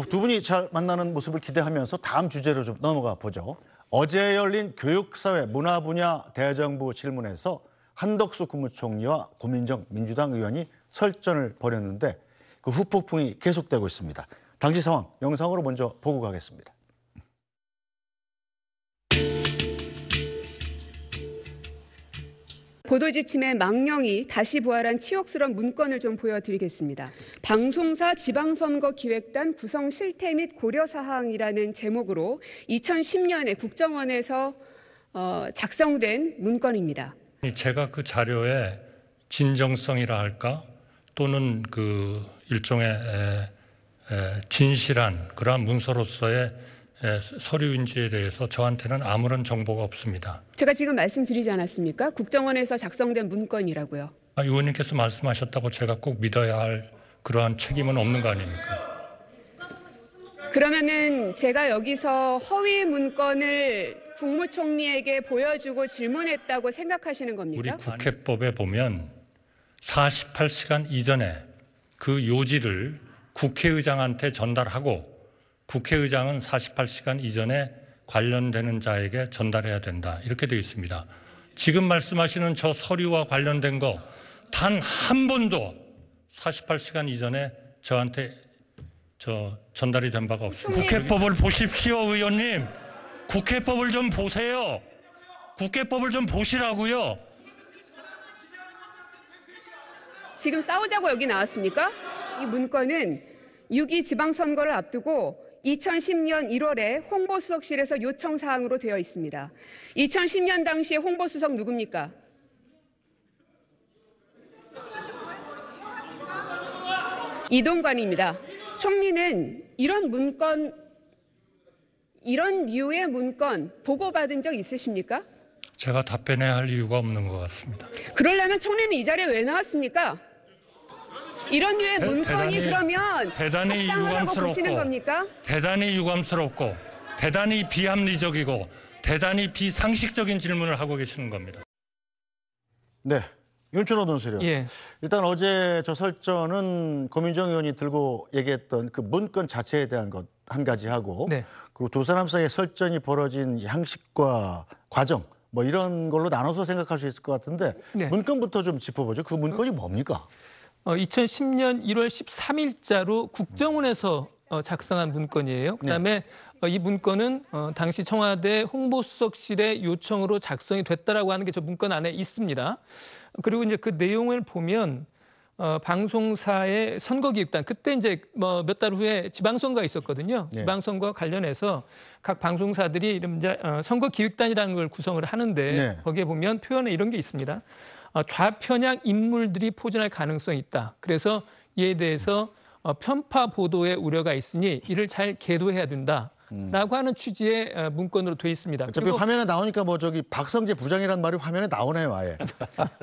두 분이 잘 만나는 모습을 기대하면서 다음 주제로 좀 넘어가 보죠. 어제 열린 교육사회 문화 분야 대정부 질문에서 한덕수 국무총리와 고민정 민주당 의원이 설전을 벌였는데 그 후폭풍이 계속되고 있습니다. 당시 상황 영상으로 먼저 보고 가겠습니다. 보도 지침의 망령이 다시 부활한 치욕스러운 문건을 좀 보여드리겠습니다. 방송사 지방선거기획단 구성 실태 및 고려사항이라는 제목으로 2010년에 국정원에서 작성된 문건입니다. 제가 그 자료의 진정성이라 할까 또는 그 일종의 진실한 그러한 문서로서의 서류인지에 대해서 저한테는 아무런 정보가 없습니다. 제가 지금 말씀드리지 않았습니까? 국정원에서 작성된 문건이라고요. 의원님께서 말씀하셨다고 제가 꼭 믿어야 할 그러한 책임은 없는 거 아닙니까? 그러면은 제가 여기서 허위 문건을 국무총리에게 보여주고 질문했다고 생각하시는 겁니까? 우리 국회법에 보면 48시간 이전에 그 요지를 국회의장한테 전달하고 국회의장은 48시간 이전에 관련되는 자에게 전달해야 된다. 이렇게 되어 있습니다. 지금 말씀하시는 저 서류와 관련된 거 단 한 번도 48시간 이전에 저한테 전달이 된 바가 없습니다. 국회법을 보십시오, 의원님. 국회법을 좀 보세요. 국회법을 좀 보시라고요. 지금 싸우자고 여기 나왔습니까? 이 문건은 6.2 지방선거를 앞두고 2010년 1월에 홍보수석실에서 요청사항으로 되어 있습니다. 2010년 당시에 홍보수석 누굽니까? 이동관입니다. 총리는 이런 류의 문건 보고받은 적 있으십니까? 제가 답변해야 할 이유가 없는 것 같습니다. 그러려면 총리는 이 자리에 왜 나왔습니까? 이런 류의 문건이 그러면 대단히 보시는 겁니까? 대단히 유감스럽고 대단히 비합리적이고 대단히 비상식적인 질문을 하고 계시는 겁니다. 네, 윤춘호 논설위원. 예. 일단 어제 저 설전은 고민정 의원이 들고 얘기했던 그 문건 자체에 대한 것 한 가지 하고 네. 그리고 두 사람 사이에 설전이 벌어진 양식과 과정 뭐 이런 걸로 나눠서 생각할 수 있을 것 같은데 네. 문건부터 좀 짚어보죠. 그 문건이 뭡니까? 2010년 1월 13일자로 국정원에서 작성한 문건이에요. 그다음에 이 문건은 당시 청와대 홍보수석실의 요청으로 작성이 됐다라고 하는 게 저 문건 안에 있습니다. 그리고 이제 그 내용을 보면 방송사의 선거기획단 그때 이제 몇 달 후에 지방선거가 있었거든요. 네. 지방선거와 관련해서 각 방송사들이 이제 선거기획단이라는 걸 구성을 하는데 네. 거기에 보면 표현에 이런 게 있습니다. 좌편향 인물들이 포진할 가능성이 있다. 그래서 이에 대해서 편파 보도의 우려가 있으니 이를 잘 계도해야 된다라고 하는 취지의 문건으로 되어 있습니다. 어차피 화면에 나오니까 뭐 저기 박성재 부장이란 말이 화면에 나오네요, 아예.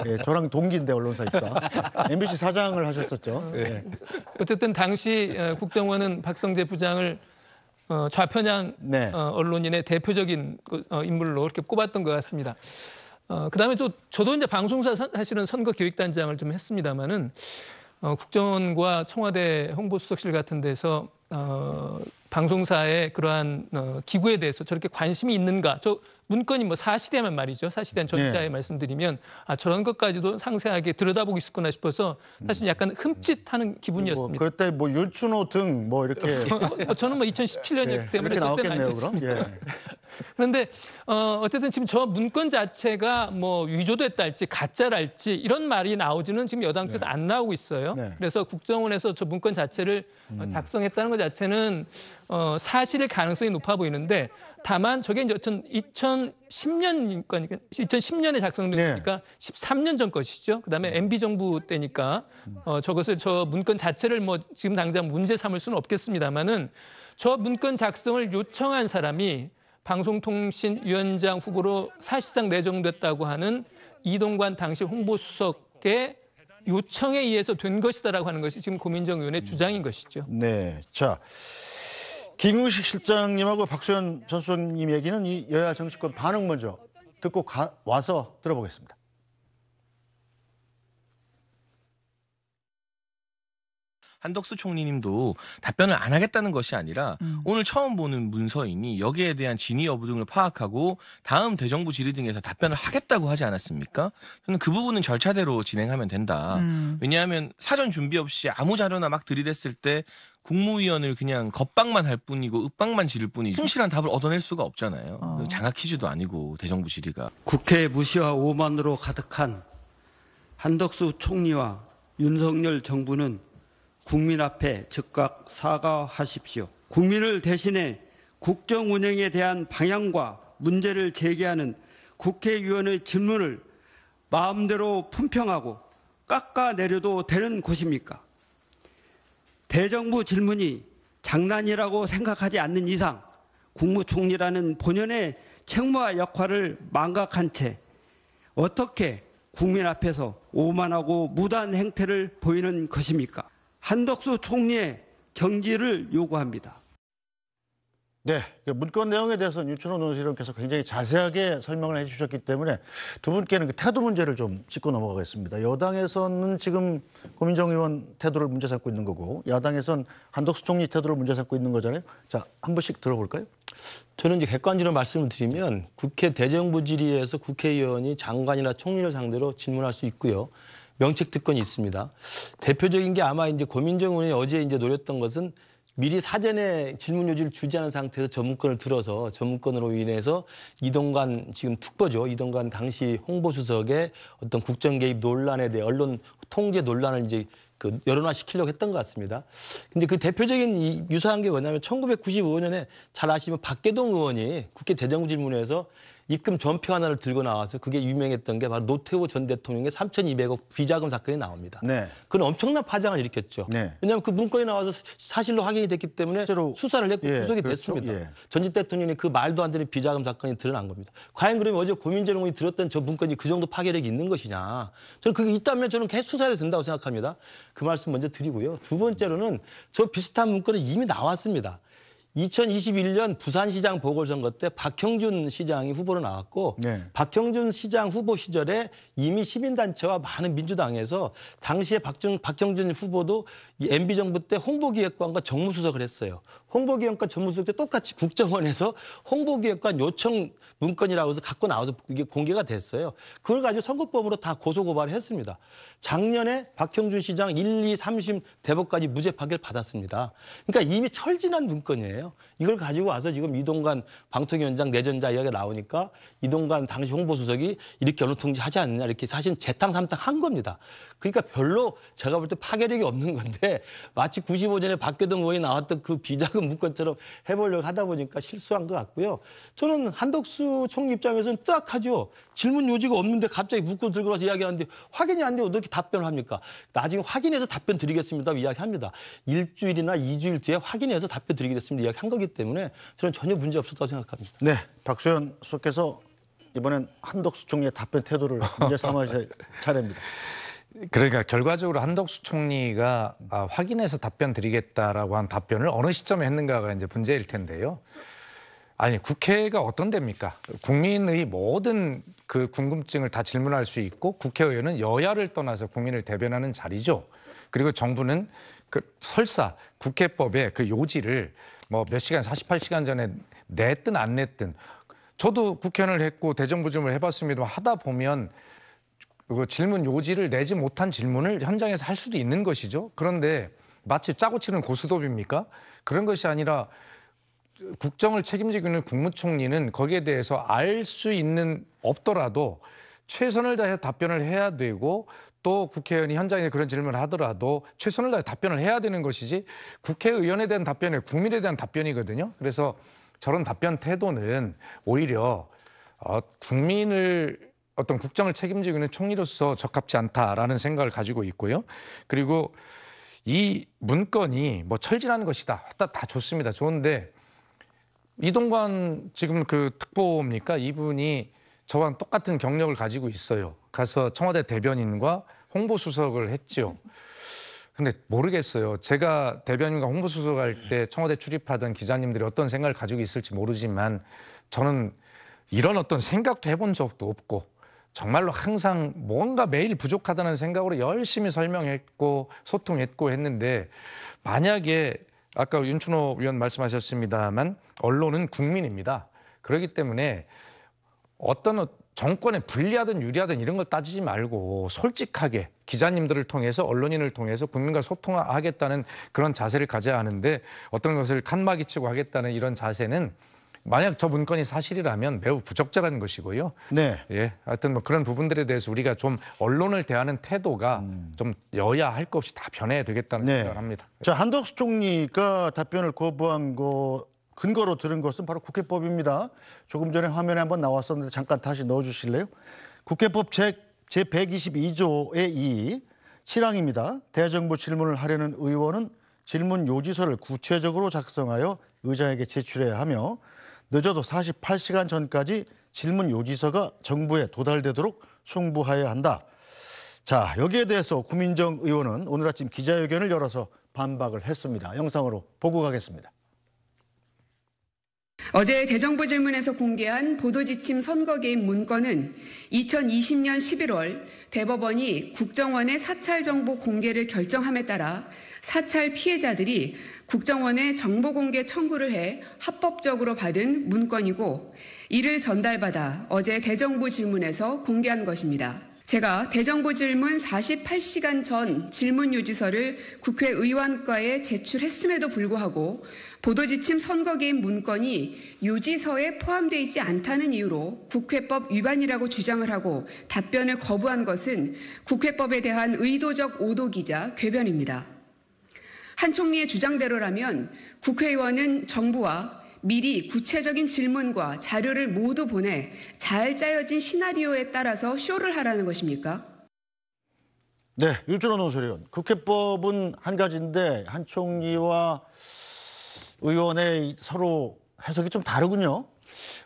예, 저랑 동기인데 언론사니까. MBC 사장을 하셨었죠. 예. 어쨌든 당시 국정원은 박성재 부장을 좌편향 네. 언론인의 대표적인 인물로 이렇게 꼽았던 것 같습니다. 그다음에 저도 이제 방송사 사실은 선거기획단장을 좀 했습니다만은 국정원과 청와대 홍보수석실 같은 데서 방송사의 그러한 기구에 대해서 저렇게 관심이 있는가? 저 문건이 뭐 사실이면 말이죠. 사실은 전자에 말씀드리면 저런 것까지도 상세하게 들여다보고 있었구나 싶어서 사실 약간 흠칫하는 기분이었습니다. 그때 뭐 윤춘호 등 뭐 이렇게 저는 뭐 2017년이었기 때문에 이렇게 나왔겠네요, 그럼. 예. 그런데 어쨌든 지금 저 문건 자체가 뭐 위조됐다 할지 가짜랄지 이런 말이 나오지는 지금 여당 쪽에서 안 나오고 있어요. 네. 그래서 국정원에서 저 문건 자체를 작성했다는 것 자체는 사실일 가능성이 높아 보이는데 다만 저게 이제 2010년 거니까 2010년에 작성됐으니까 13년 전 것이죠. 그다음에 MB 정부 때니까 저것을 저 문건 자체를 뭐 지금 당장 문제 삼을 수는 없겠습니다만은 저 문건 작성을 요청한 사람이 방송통신위원장 후보로 사실상 내정됐다고 하는 이동관 당시 홍보수석의 요청에 의해서 된 것이다라고 하는 것이 지금 고민정 의원의 주장인 것이죠. 네, 자 김우식 실장님하고 박수현 전 수석님 얘기는 이 여야 정치권 반응 먼저 듣고 와서 들어보겠습니다. 한덕수 총리님도 답변을 안 하겠다는 것이 아니라 오늘 처음 보는 문서이니 여기에 대한 진위 여부 등을 파악하고 다음 대정부 질의 등에서 답변을 하겠다고 하지 않았습니까? 저는 그 부분은 절차대로 진행하면 된다. 왜냐하면 사전 준비 없이 아무 자료나 막 들이댔을 때 국무위원을 그냥 겁박만 할 뿐이고 윽박만 지를 뿐이지 충실한 답을 얻어낼 수가 없잖아요. 장학 퀴즈도 아니고 대정부 질의가. 국회 무시와 오만으로 가득한 한덕수 총리와 윤석열 정부는 국민 앞에 즉각 사과하십시오. 국민을 대신해 국정 운영에 대한 방향과 문제를 제기하는 국회의원의 질문을 마음대로 품평하고 깎아내려도 되는 곳입니까? 대정부 질문이 장난이라고 생각하지 않는 이상 국무총리라는 본연의 책무와 역할을 망각한 채 어떻게 국민 앞에서 오만하고 무단 행태를 보이는 것입니까? 한덕수 총리의 경질을 요구합니다. 네, 문건 내용에 대해서는 유천호 논의실장께서 굉장히 자세하게 설명을 해주셨기 때문에 두 분께는 그 태도 문제를 좀 짚고 넘어가겠습니다. 여당에서는 지금 고민정 의원 태도를 문제 삼고 있는 거고 야당에서는 한덕수 총리 태도를 문제 삼고 있는 거잖아요. 자, 한 분씩 들어볼까요? 저는 이제 객관적으로 말씀을 드리면 국회 대정부 질의에서 국회의원이 장관이나 총리를 상대로 질문할 수 있고요. 명책 특권이 있습니다. 대표적인 게 아마 이제 고민정 의원이 어제 이제 노렸던 것은 미리 사전에 질문 요지를 주지 않은 상태에서 전문권을 들어서 전문권으로 인해서 이동관 지금 특보죠. 이동관 당시 홍보수석의 어떤 국정 개입 논란에 대해 언론 통제 논란을 이제 그 여론화시키려고 했던 것 같습니다. 근데 그 대표적인 유사한 게 뭐냐면 1995년에 잘 아시면 박계동 의원이 국회 대정부 질문에서 입금 전표 하나를 들고 나와서 그게 유명했던 게 바로 노태우 전 대통령의 3,200억 비자금 사건이 나옵니다. 네. 그건 엄청난 파장을 일으켰죠. 네. 왜냐하면 그 문건이 나와서 사실로 확인이 됐기 때문에 실제로, 수사를 했고 구속이 그렇죠. 됐습니다. 전직 대통령이 그 말도 안 되는 비자금 사건이 드러난 겁니다. 과연 그러면 어제 고민정 의원이 들었던 저 문건이 그 정도 파괴력이 있는 것이냐. 저는 그게 있다면 저는 계속 수사해도 된다고 생각합니다. 그 말씀 먼저 드리고요. 두 번째로는 저 비슷한 문건은 이미 나왔습니다. 2021년 부산시장 보궐선거 때 박형준 시장이 후보로 나왔고 네. 박형준 시장 후보 시절에 이미 시민단체와 많은 민주당에서 당시에 박형준 후보도 이 MB정부 때 홍보기획관과 정무수석을 했어요. 홍보기획관 정무수석 때 똑같이 국정원에서 홍보기획관 요청 문건이라고 해서 갖고 나와서 이게 공개가 됐어요. 그걸 가지고 선거법으로 다 고소고발을 했습니다. 작년에 박형준 시장 1, 2, 3심 대법까지 무죄 판결 받았습니다. 그러니까 이미 철진한 문건이에요. 이걸 가지고 와서 지금 이동관 방통위원장 내전자 이야기가 나오니까 이동관 당시 홍보수석이 이렇게 언론 통제하지 않느냐 이렇게 사실 재탕삼탕 한 겁니다. 그러니까 별로 제가 볼 때 파괴력이 없는 건데 마치 95년에 박계동 의원이 나왔던 그 비자금 문건처럼 해보려고 하다 보니까 실수한 것 같고요. 저는 한덕수 총리 입장에서는 뜨악하죠. 질문 요지가 없는데 갑자기 문건 들고 와서 이야기하는데 확인이 안 되고 어떻게 답변을 합니까? 나중에 확인해서 답변 드리겠습니다. 이야기합니다. 일주일이나 2주일 뒤에 확인해서 답변 드리겠습니다. 이야기한 거기 때문에 저는 전혀 문제 없었다고 생각합니다. 네, 박수현 수석께서 이번엔 한덕수 총리의 답변 태도를 문제 삼으실 차례입니다. 그러니까 결과적으로 한덕수 총리가 확인해서 답변 드리겠다라고 한 답변을 어느 시점에 했는가가 이제 문제일 텐데요. 아니 국회가 어떤 데입니까? 국민의 모든 그 궁금증을 다 질문할 수 있고 국회의원은 여야를 떠나서 국민을 대변하는 자리죠. 그리고 정부는 그 설사 국회법의 그 요지를 뭐 몇 시간 48시간 전에 냈든 안 냈든 저도 국회의원을 했고 대정부 질문을 해봤습니다만 하다 보면 그 질문 요지를 내지 못한 질문을 현장에서 할 수도 있는 것이죠. 그런데 마치 짜고 치는 고스톱입니까? 그런 것이 아니라 국정을 책임지고 있는 국무총리는 거기에 대해서 알 수 있는 없더라도 최선을 다해서 답변을 해야 되고 또 국회의원이 현장에 그런 질문을 하더라도 최선을 다해 답변을 해야 되는 것이지 국회의원에 대한 답변이 국민에 대한 답변이거든요. 그래서 저런 답변 태도는 오히려 국민을 어떤 국정을 책임지고 있는 총리로서 적합지 않다라는 생각을 가지고 있고요. 그리고 이 문건이 뭐 철진한 것이다. 다 좋습니다. 좋은데 이동관 지금 그 특보입니까? 이분이 저와 똑같은 경력을 가지고 있어요. 가서 청와대 대변인과 홍보수석을 했죠. 근데 모르겠어요. 제가 대변인과 홍보수석 할 때 청와대 출입하던 기자님들이 어떤 생각을 가지고 있을지 모르지만 저는 이런 어떤 생각도 해본 적도 없고 정말로 항상 뭔가 매일 부족하다는 생각으로 열심히 설명했고 소통했고 했는데 만약에 아까 윤춘호 위원 말씀하셨습니다만 언론은 국민입니다. 그렇기 때문에 어떤 정권에 불리하든 유리하든 이런 걸 따지지 말고 솔직하게 기자님들을 통해서 언론인을 통해서 국민과 소통하겠다는 그런 자세를 가져야 하는데 어떤 것을 칸막이 치고 하겠다는 이런 자세는 만약 저 문건이 사실이라면 매우 부적절한 것이고요. 네. 예, 하여튼 뭐 그런 부분들에 대해서 우리가 좀 언론을 대하는 태도가 좀 여야 할 것 없이 다 변해야 되겠다는 네. 생각을 합니다. 자, 한덕수 총리가 답변을 거부한 거 근거로 들은 것은 바로 국회법입니다. 조금 전에 화면에 한번 나왔었는데 잠깐 다시 넣어주실래요? 국회법 제122조의 2 실항입니다. 대정부 질문을 하려는 의원은 질문 요지서를 구체적으로 작성하여 의장에게 제출해야 하며 늦어도 48시간 전까지 질문 요지서가 정부에 도달되도록 송부해야 한다. 자, 여기에 대해서 구민정 의원은 오늘 아침 기자회견을 열어서 반박을 했습니다. 영상으로 보고 가겠습니다. 어제 대정부 질문에서 공개한 보도지침 선거 개입 문건은 2020년 11월 대법원이 국정원의 사찰 정보 공개를 결정함에 따라 사찰 피해자들이 국정원에 정보 공개 청구를 해 합법적으로 받은 문건이고 이를 전달받아 어제 대정부 질문에서 공개한 것입니다. 제가 대정부 질문 48시간 전 질문 요지서를 국회의원과에 제출했음에도 불구하고 보도지침 선거 개입 문건이 요지서에 포함되어 있지 않다는 이유로 국회법 위반이라고 주장을 하고 답변을 거부한 것은 국회법에 대한 의도적 오도기자 궤변입니다. 한 총리의 주장대로라면 국회의원은 정부와 미리 구체적인 질문과 자료를 모두 보내 잘 짜여진 시나리오에 따라서 쇼를 하라는 것입니까? 네, 윤준호 논설위원. 국회법은 한 가지인데 한 총리와 의원의 서로 해석이 좀 다르군요.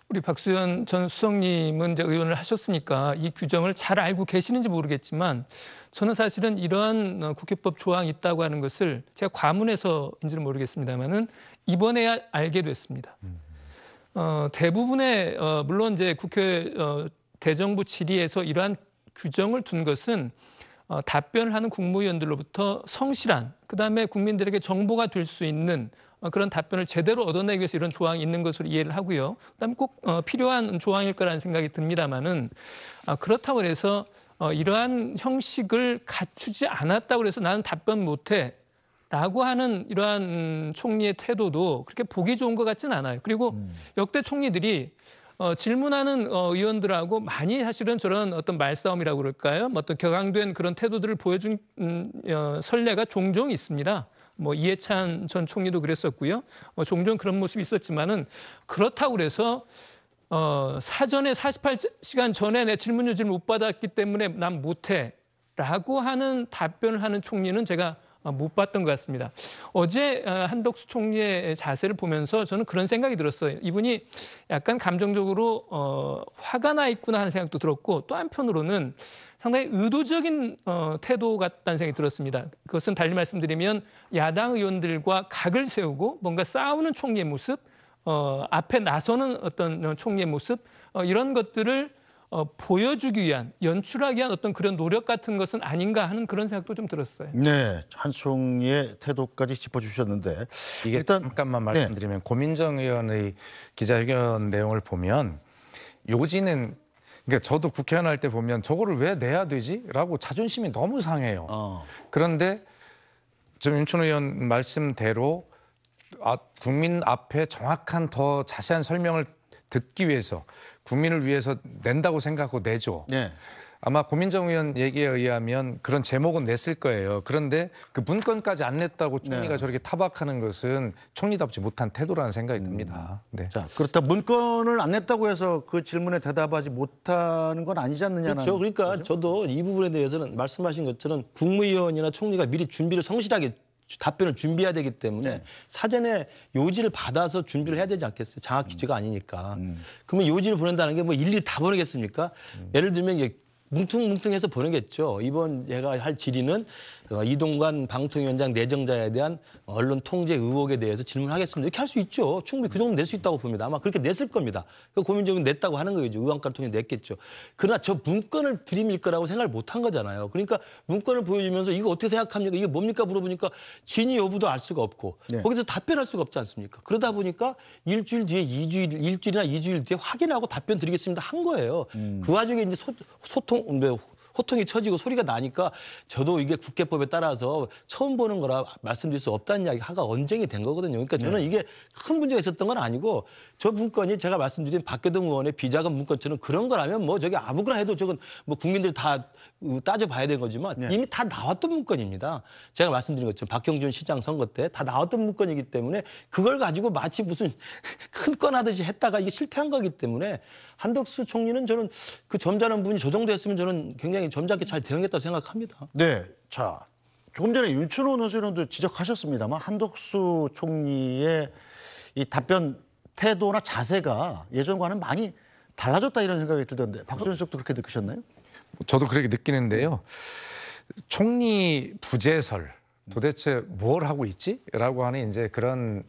우리 박수현 전 수석님은 이제 의원을 하셨으니까 이 규정을 잘 알고 계시는지 모르겠지만 저는 사실은 이러한 국회법 조항이 있다고 하는 것을 제가 과문해서인지는 모르겠습니다만은 이번에야 알게 됐습니다. 대부분의 물론 이제 국회 대정부 질의에서 이러한 규정을 둔 것은 답변을 하는 국무위원들로부터 성실한 그다음에 국민들에게 정보가 될 수 있는 그런 답변을 제대로 얻어내기 위해서 이런 조항이 있는 것으로 이해를 하고요. 그다음에 꼭 필요한 조항일 거라는 생각이 듭니다만은 그렇다고 해서 이러한 형식을 갖추지 않았다고 해서 나는 답변 못해 라고 하는 이러한 총리의 태도도 그렇게 보기 좋은 것 같지는 않아요. 그리고 역대 총리들이 질문하는 의원들하고 많이 사실은 저런 어떤 말싸움이라고 그럴까요? 어떤 격앙된 그런 태도들을 보여준 선례가 종종 있습니다. 이해찬 전 총리도 그랬었고요. 종종 그런 모습이 있었지만은 그렇다고 그래서 사전에 48시간 전에 내 질문 요지를 못 받았기 때문에 난 못해라고 하는 답변을 하는 총리는 제가 못 봤던 것 같습니다. 어제 한덕수 총리의 자세를 보면서 저는 그런 생각이 들었어요. 이분이 약간 감정적으로 화가 나 있구나 하는 생각도 들었고 또 한편으로는 상당히 의도적인 태도 같다는 생각이 들었습니다. 그것은 달리 말씀드리면 야당 의원들과 각을 세우고 뭔가 싸우는 총리의 모습, 앞에 나서는 어떤 총리의 모습 이런 것들을 보여주기 위한, 연출하기 위한 어떤 그런 노력 같은 것은 아닌가 하는 그런 생각도 좀 들었어요. 네, 한 총리의 태도까지 짚어주셨는데 이게 일단 잠깐만 말씀드리면 고민정 의원의 기자회견 내용을 보면 요지는 그러니까 저도 국회의원 할 때 보면 저거를 왜 내야 되지? 라고 자존심이 너무 상해요. 그런데 좀 윤춘호 의원 말씀대로 국민 앞에 정확한 더 자세한 설명을 듣기 위해서 국민을 위해서 낸다고 생각하고 내죠. 네. 아마 고민정 의원 얘기에 의하면 그런 제목은 냈을 거예요. 그런데 그 문건까지 안 냈다고 총리가 저렇게 타박하는 것은 총리답지 못한 태도라는 생각이 듭니다. 네. 자, 그렇다 문건을 안 냈다고 해서 그 질문에 대답하지 못하는 건 아니지 않느냐는. 그렇죠. 그러니까 저도 이 부분에 대해서는 말씀하신 것처럼 국무위원이나 총리가 미리 준비를 성실하게 답변을 준비해야 되기 때문에 사전에 요지를 받아서 준비를 해야 되지 않겠어요? 장학 기재가 아니니까. 그러면 요지를 보낸다는 게 뭐 일일이 다 보내겠습니까? 예를 들면 이게 뭉퉁뭉퉁해서 보내겠죠. 이번 제가 할 질의는 이동관 방통위원장 내정자에 대한 언론 통제 의혹에 대해서 질문하겠습니다. 이렇게 할 수 있죠. 충분히 그 정도 낼 수 있다고 봅니다. 아마 그렇게 냈을 겁니다. 고민정은 냈다고 하는 거죠. 의원가를 통해 냈겠죠. 그러나 저 문건을 들이밀 거라고 생각을 못한 거잖아요. 그러니까 문건을 보여주면서 이거 어떻게 생각합니까? 이게 뭡니까? 물어보니까 진위 여부도 알 수가 없고 네. 거기서 답변할 수가 없지 않습니까? 그러다 보니까 일주일 뒤에 일주일이나 2주일 뒤에 확인하고 답변 드리겠습니다 한 거예요. 그 와중에 이제 호통이 쳐지고 소리가 나니까 저도 이게 국회법에 따라서 처음 보는 거라 말씀드릴 수 없다는 이야기가 언쟁이 된 거거든요. 그러니까 저는 이게 큰 문제가 있었던 건 아니고 저 문건이 제가 말씀드린 박교동 의원의 비자금 문건처럼 그런 거라면 뭐 저기 아무거나 해도 저건 뭐 국민들 다 따져봐야 되는 거지만 이미 다 나왔던 문건입니다. 제가 말씀드린 것처럼 박형준 시장 선거 때 다 나왔던 문건이기 때문에 그걸 가지고 마치 무슨 큰 건 하듯이 했다가 이게 실패한 거기 때문에 한덕수 총리는 저는 그 점잖은 분이 저 정도 했으면 저는 굉장히 점잖게 잘 대응했다고 생각합니다. 네, 자 조금 전에 윤춘호 의원도 지적하셨습니다만 한덕수 총리의 이 답변 태도나 자세가 예전과는 많이 달라졌다 이런 생각이 들던데 박수현 씨도 그렇게 느끼셨나요? 저도 그렇게 느끼는데요. 총리 부재설 도대체 뭘 하고 있지? 라고 하는 이제 그런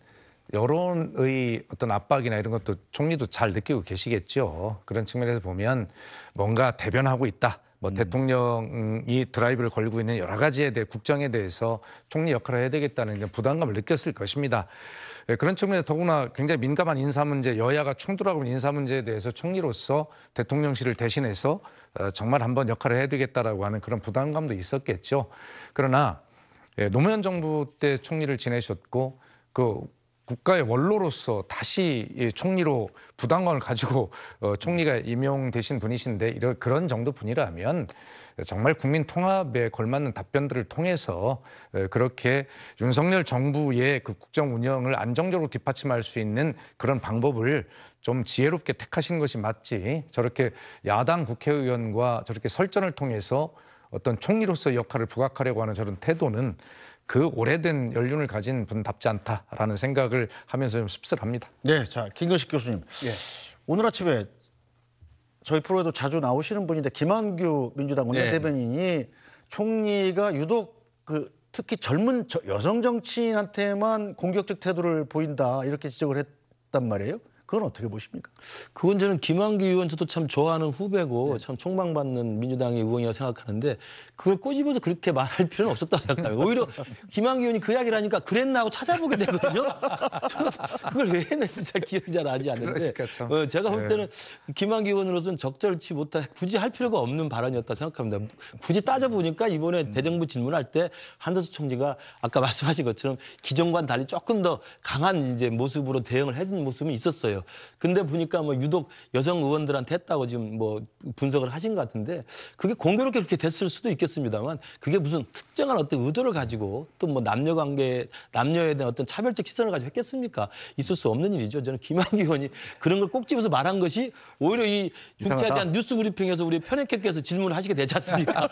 여론의 어떤 압박이나 이런 것도 총리도 잘 느끼고 계시겠죠. 그런 측면에서 보면 뭔가 대변하고 있다. 뭐 대통령이 드라이브를 걸고 있는 여러 가지에 대해 국정에 대해서 총리 역할을 해야 되겠다는 이런 부담감을 느꼈을 것입니다. 그런 측면에서 더구나 굉장히 민감한 인사 문제, 여야가 충돌하고 있는 인사 문제에 대해서 총리로서 대통령실을 대신해서 정말 한번 역할을 해야 되겠다라고 하는 그런 부담감도 있었겠죠. 그러나 노무현 정부 때 총리를 지내셨고 그 국가의 원로로서 다시 총리로 부담감을 가지고 총리가 임용되신 분이신데 그런 정도 분이라면 정말 국민 통합에 걸맞는 답변들을 통해서 그렇게 윤석열 정부의 그 국정 운영을 안정적으로 뒷받침할 수 있는 그런 방법을 좀 지혜롭게 택하시는 것이 맞지, 저렇게 야당 국회의원과 저렇게 설전을 통해서 어떤 총리로서 역할을 부각하려고 하는 저런 태도는 그 오래된 연륜을 가진 분답지 않다라는 생각을 하면서 좀 씁쓸합니다. 네, 자 김근식 교수님. 오늘 아침에 저희 프로에도 자주 나오시는 분인데 김한규 민주당 원내대변인이 총리가 유독 특히 젊은 여성 정치인한테만 공격적 태도를 보인다 이렇게 지적을 했단 말이에요. 그건 어떻게 보십니까? 그건 저는 김한규 의원 저도 참 좋아하는 후배고 참 총망받는 민주당의 의원이라고 생각하는데 그걸 꼬집어서 그렇게 말할 필요는 없었다고 생각합니다. 오히려 김한규 의원이 그 이야기를 하니까 그랬나 하고 찾아보게 되거든요. 저는 그걸 왜 했는지 잘 기억이 잘 나지 않는데 제가 볼 때는 김한규 의원으로서는 적절치 못한 굳이 할 필요가 없는 발언이었다고 생각합니다. 굳이 따져보니까 이번에 대정부 질문할 때 한덕수 총리가 아까 말씀하신 것처럼 기존과는 달리 조금 더 강한 이제 모습으로 대응을 해준 모습은 있었어요. 근데 보니까 뭐 유독 여성 의원들한테 했다고 지금 뭐 분석을 하신 것 같은데 그게 공교롭게 그렇게 됐을 수도 있겠습니다만 그게 무슨 특정한 어떤 의도를 가지고 또 뭐 남녀에 대한 어떤 차별적 시선을 가지고 했겠습니까? 있을 수 없는 일이죠. 저는 김한규 의원이 그런 걸 꼭 집어서 말한 것이 오히려 이 국제에 대한 뉴스 브리핑에서 우리 편협하게 질문을 하시게 되지 않습니까?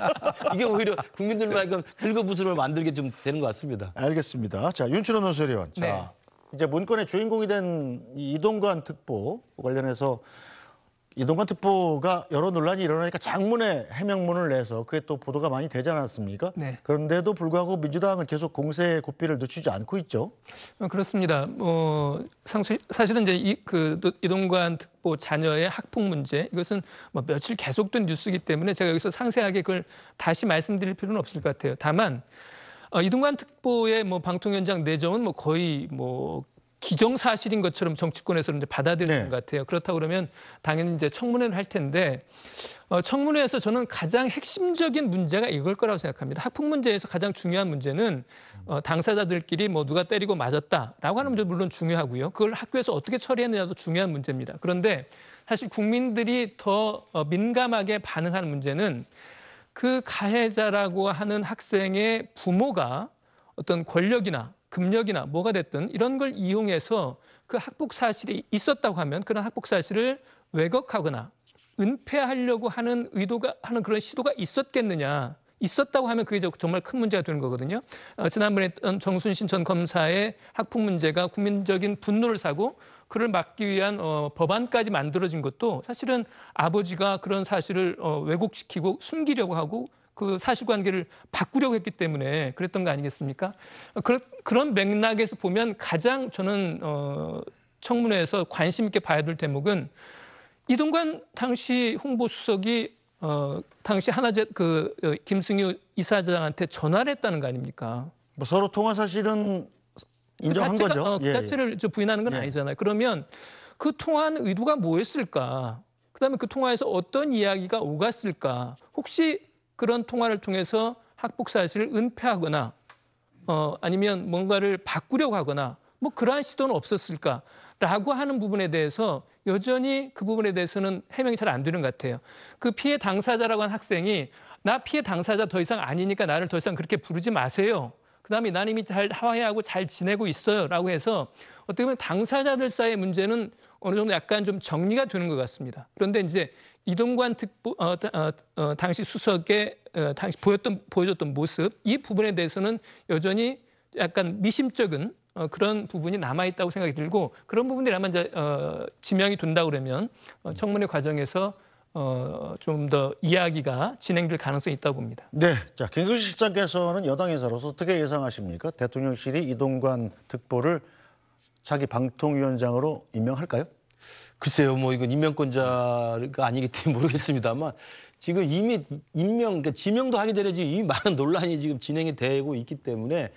이게 오히려 국민들만 긁어부스럼을 만들게 좀 되는 것 같습니다. 알겠습니다. 자 윤춘호 논설위원. 네. 자 이제 문건의 주인공이 된 이동관 특보 관련해서 이동관 특보가 여러 논란이 일어나니까 장문의 해명문을 내서 그게 또 보도가 많이 되지 않았습니까? 네. 그런데도 불구하고 민주당은 계속 공세의 고삐를 늦추지 않고 있죠. 그렇습니다. 사실은 이제 이동관 특보 자녀의 학폭 문제 이것은 뭐 며칠 계속된 뉴스이기 때문에 제가 여기서 상세하게 그걸 다시 말씀드릴 필요는 없을 것 같아요. 다만 이동관 특보의 뭐 방통위원장 내정은 뭐 거의 뭐 기정사실인 것처럼 정치권에서는 이제 받아들이는 것 같아요. 그렇다고 그러면 당연히 이제 청문회를 할 텐데 청문회에서 저는 가장 핵심적인 문제가 이걸 거라고 생각합니다. 학폭 문제에서 가장 중요한 문제는 당사자들끼리 뭐 누가 때리고 맞았다라고 하는 문제 물론 중요하고요. 그걸 학교에서 어떻게 처리했느냐도 중요한 문제입니다. 그런데 사실 국민들이 더 민감하게 반응하는 문제는 그 가해자라고 하는 학생의 부모가 어떤 권력이나 금력이나 뭐가 됐든 이런 걸 이용해서 그 학폭 사실이 있었다고 하면 그런 학폭 사실을 왜곡하거나 은폐하려고 하는 하는 그런 시도가 있었겠느냐. 있었다고 하면 그게 정말 큰 문제가 되는 거거든요. 지난번에 했던 정순신 전 검사의 학폭 문제가 국민적인 분노를 사고 그를 막기 위한 법안까지 만들어진 것도 사실은 아버지가 그런 사실을 왜곡시키고 숨기려고 하고 그 사실관계를 바꾸려고 했기 때문에 그랬던 거 아니겠습니까? 그런 맥락에서 보면 가장 저는 청문회에서 관심 있게 봐야 될 대목은 이동관 당시 홍보수석이 당시 하나제 김승유 이사장한테 전화를 했다는 거 아닙니까? 뭐 서로 통화 사실은 인정한 거죠. 그 자체를 부인하는 건 아니잖아요. 그러면 그 통화한 의도가 뭐였을까? 그다음에 그 통화에서 어떤 이야기가 오갔을까? 혹시 그런 통화를 통해서 학폭 사실을 은폐하거나 아니면 뭔가를 바꾸려고 하거나 뭐 그러한 시도는 없었을까라고 하는 부분에 대해서 여전히 그 부분에 대해서는 해명이 잘 안 되는 것 같아요. 그 피해 당사자라고 한 학생이 나 피해 당사자 더 이상 아니니까 나를 더 이상 그렇게 부르지 마세요. 그다음에 난 이미 잘 화해하고 잘 지내고 있어요라고 해서 어떻게 보면 당사자들 사이의 문제는 어느 정도 약간 좀 정리가 되는 것 같습니다. 그런데 이제 이동관 당시 수석의 당시 보여줬던 모습 이 부분에 대해서는 여전히 약간 미심쩍은 그런 부분이 남아있다고 생각이 들고 그런 부분들이 아마 이제 지명이 된다 그러면 청문회 과정에서 좀 더 이야기가 진행될 가능성이 있다고 봅니다. 네, 자 김근식 실장께서는 여당 인사로서 어떻게 예상하십니까? 대통령실이 이동관 특보를 차기 방통위원장으로 임명할까요? 글쎄요, 뭐 이건 임명권자가 아니기 때문에 모르겠습니다만 지금 이미 그러니까 지명도 하기 전에 지금 이미 많은 논란이 지금 진행이 되고 있기 때문에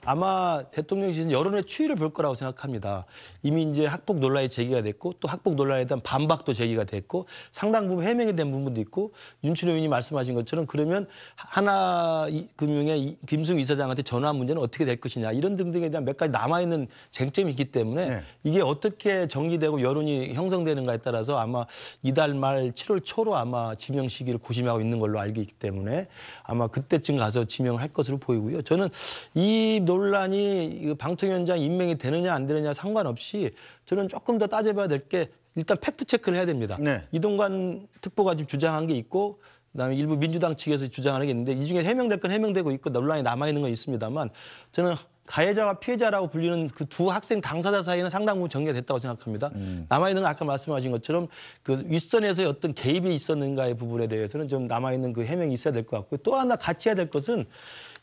아마 대통령실은 여론의 추이를 볼 거라고 생각합니다. 이미 이제 학폭 논란이 제기가 됐고 또 학폭 논란에 대한 반박도 제기가 됐고 상당 부분 해명이 된 부분도 있고 윤춘호 의원이 말씀하신 것처럼 그러면 하나금융의 김승유 이사장한테 전화한 문제는 어떻게 될 것이냐 이런 등등에 대한 몇 가지 남아있는 쟁점이 있기 때문에 이게 어떻게 정리되고 여론이 형성되는가에 따라서 아마 이달 말 7월 초로 아마 지명 시기를 고심하고 있는 걸로 알고 있기 때문에 아마 그때쯤 가서 지명을 할 것으로 보이고요. 저는 이 논란이 방통위원장 임명이 되느냐 안 되느냐 상관없이 저는 조금 더 따져봐야 될 게 일단 팩트 체크를 해야 됩니다. 네. 이동관 특보가 지금 주장한 게 있고 그다음에 일부 민주당 측에서 주장하는 게 있는데 이 중에 해명될 건 해명되고 있고 논란이 남아있는 건 있습니다만 저는 가해자와 피해자라고 불리는 그 두 학생 당사자 사이는 상당 부분 정리가 됐다고 생각합니다. 남아있는 건 아까 말씀하신 것처럼 그 윗선에서의 어떤 개입이 있었는가의 부분에 대해서는 좀 남아있는 그 해명이 있어야 될 것 같고요. 또 하나 같이 해야 될 것은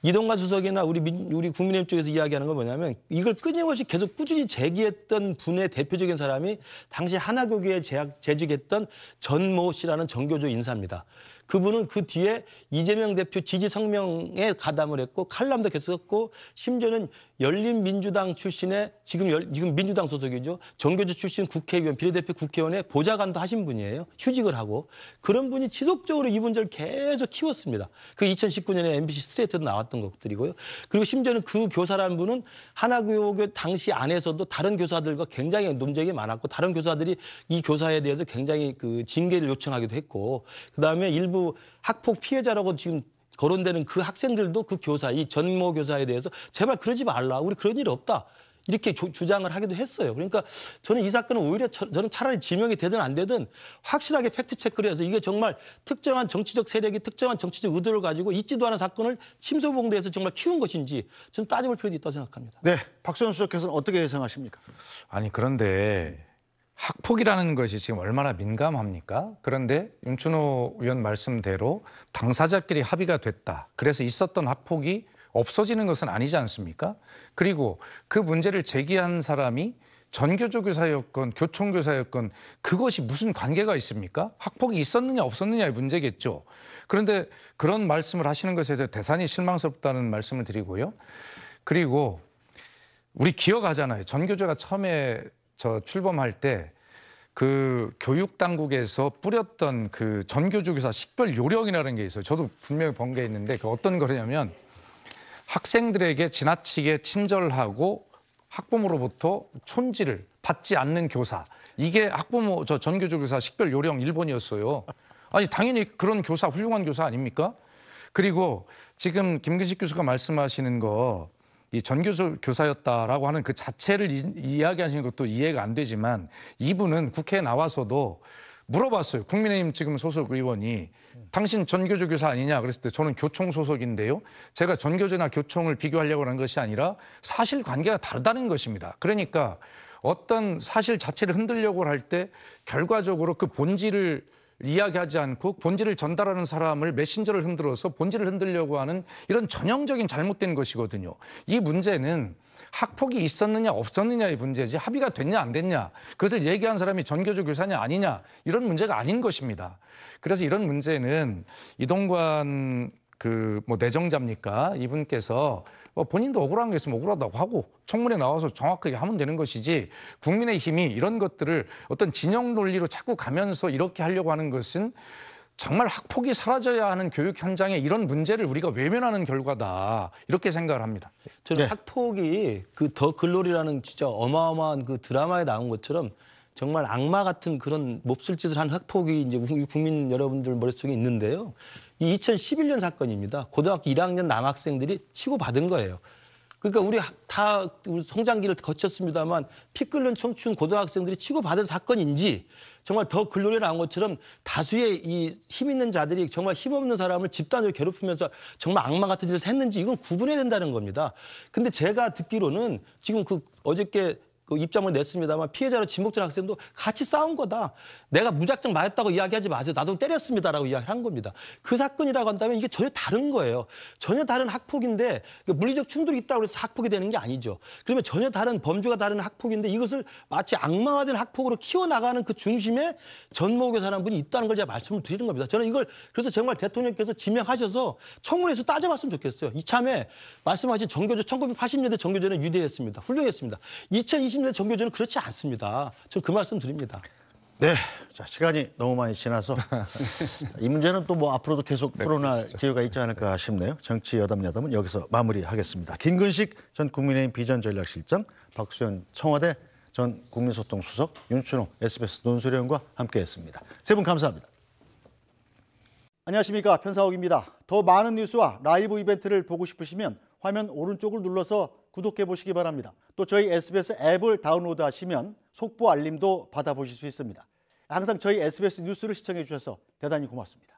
이동관 수석이나 우리 국민의힘 쪽에서 이야기하는 건 뭐냐면 이걸 끊임없이 계속 꾸준히 제기했던 분의 대표적인 사람이 당시 하나교계에 재직했던 전모 씨라는 정교조 인사입니다. 그분은 그 뒤에 이재명 대표 지지 성명에 가담을 했고 칼럼도 계속 썼고 심지어는 열린민주당 출신의 지금 민주당 소속이죠. 정교조 출신 국회의원, 비례대표 국회의원의 보좌관도 하신 분이에요. 휴직을 하고. 그런 분이 지속적으로 이 문제를 계속 키웠습니다. 그 2019년에 MBC 스트레이트도 나왔던 것들이고요. 그리고 심지어는 그 교사라는 분은 하나교계 당시 안에서도 다른 교사들과 굉장히 논쟁이 많았고 다른 교사들이 이 교사에 대해서 굉장히 그 징계를 요청하기도 했고 그다음에 일부 학폭 피해자라고 지금 거론되는 그 학생들도 그 교사, 이 전모 교사에 대해서 제발 그러지 말라. 우리 그런 일 없다. 이렇게 주장을 하기도 했어요. 그러니까 저는 이 사건은 오히려 저는 차라리 지명이 되든 안 되든 확실하게 팩트체크를 해서 이게 정말 특정한 정치적 세력이 특정한 정치적 의도를 가지고 있지도 않은 사건을 침소봉대해서 정말 키운 것인지 저는 따져볼 필요도 있다고 생각합니다. 네, 박수현 수석께서는 어떻게 예상하십니까? 아니 그런데 학폭이라는 것이 지금 얼마나 민감합니까? 그런데 윤춘호 의원 말씀대로 당사자끼리 합의가 됐다. 그래서 있었던 학폭이 없어지는 것은 아니지 않습니까? 그리고 그 문제를 제기한 사람이 전교조 교사였건 교총교사였건 그것이 무슨 관계가 있습니까? 학폭이 있었느냐 없었느냐의 문제겠죠. 그런데 그런 말씀을 하시는 것에 대해 대단히 실망스럽다는 말씀을 드리고요. 그리고 우리 기억하잖아요. 전교조가 처음에 출범할 때 그 교육 당국에서 뿌렸던 그 전교조 교사 식별 요령이라는 게 있어요. 저도 분명히 본 게 있는데 그 어떤 거냐면 학생들에게 지나치게 친절하고 학부모로부터 촌지를 받지 않는 교사. 이게 전교조 교사 식별 요령 1번이었어요. 아니 당연히 그런 교사 훌륭한 교사 아닙니까? 그리고 지금 김근식 교수가 말씀하시는 거 이 전교조 교사였다라고 하는 그 자체를 이야기하시는 것도 이해가 안 되지만 이분은 국회에 나와서도 물어봤어요. 국민의힘 지금 소속 의원이 당신 전교조 교사 아니냐 그랬을 때 저는 교총 소속인데요. 제가 전교조나 교총을 비교하려고 하는 것이 아니라 사실관계가 다르다는 것입니다. 그러니까 어떤 사실 자체를 흔들려고 할 때 결과적으로 그 본질을 이야기하지 않고 본질을 전달하는 사람을 메신저를 흔들어서 본질을 흔들려고 하는 이런 전형적인 잘못된 것이거든요. 이 문제는 학폭이 있었느냐 없었느냐의 문제지 합의가 됐냐 안 됐냐 그것을 얘기한 사람이 전교조 교사냐 아니냐 이런 문제가 아닌 것입니다. 그래서 이런 문제는 이동관 내정자입니까? 이분께서 본인도 억울한 게 있으면 억울하다고 하고 청문회 나와서 정확하게 하면 되는 것이지 국민의힘이 이런 것들을 어떤 진영 논리로 자꾸 가면서 이렇게 하려고 하는 것은 정말 학폭이 사라져야 하는 교육 현장에 이런 문제를 우리가 외면하는 결과다 이렇게 생각을 합니다. 저는 네. 학폭이 그 더 글로리라는 진짜 어마어마한 그 드라마에 나온 것처럼 정말 악마 같은 그런 몹쓸 짓을 한 학폭이 이제 국민 여러분들 머릿속에 있는데요. 이 2011년 사건입니다. 고등학교 1학년 남학생들이 치고받은 거예요. 그러니까 우리 다 성장기를 거쳤습니다만 피 끓는 청춘 고등학생들이 치고받은 사건인지 정말 더 글로리에 나온 것처럼 다수의 이 힘 있는 자들이 정말 힘없는 사람을 집단으로 괴롭히면서 정말 악마 같은 짓을 했는지 이건 구분해야 된다는 겁니다. 근데 제가 듣기로는 지금 어저께 입장을 냈습니다만 피해자로 지목된 학생도 같이 싸운 거다. 내가 무작정 맞았다고 이야기하지 마세요. 나도 때렸습니다라고 이야기를 한 겁니다. 그 사건이라고 한다면 이게 전혀 다른 거예요. 전혀 다른 학폭인데 물리적 충돌이 있다고 해서 학폭이 되는 게 아니죠. 그러면 전혀 다른 범주가 다른 학폭인데 이것을 마치 악마화된 학폭으로 키워나가는 그 중심에 전모교사라는 분이 있다는 걸 제가 말씀을 드리는 겁니다. 저는 이걸 그래서 정말 대통령께서 지명하셔서 청문회에서 따져봤으면 좋겠어요. 이참에 말씀하신 정교조 1980년대 정교조는 위대했습니다. 훌륭했습니다. 2020년대 정교조는 그렇지 않습니다. 저 그 말씀 드립니다. 네, 자 시간이 너무 많이 지나서 이 문제는 또 뭐 앞으로도 계속 풀어날 기회가 있지 않을까 싶네요. 정치 여담야담은 여기서 마무리하겠습니다. 김근식 전 국민의힘 비전전략실장, 박수현 청와대 전 국민소통수석, 윤춘호 SBS 논설위원과 함께했습니다. 세 분 감사합니다. 안녕하십니까, 편사옥입니다. 더 많은 뉴스와 라이브 이벤트를 보고 싶으시면 화면 오른쪽을 눌러서 구독해 보시기 바랍니다. 또 저희 SBS 앱을 다운로드하시면 속보 알림도 받아보실 수 있습니다. 항상 저희 SBS 뉴스를 시청해 주셔서 대단히 고맙습니다.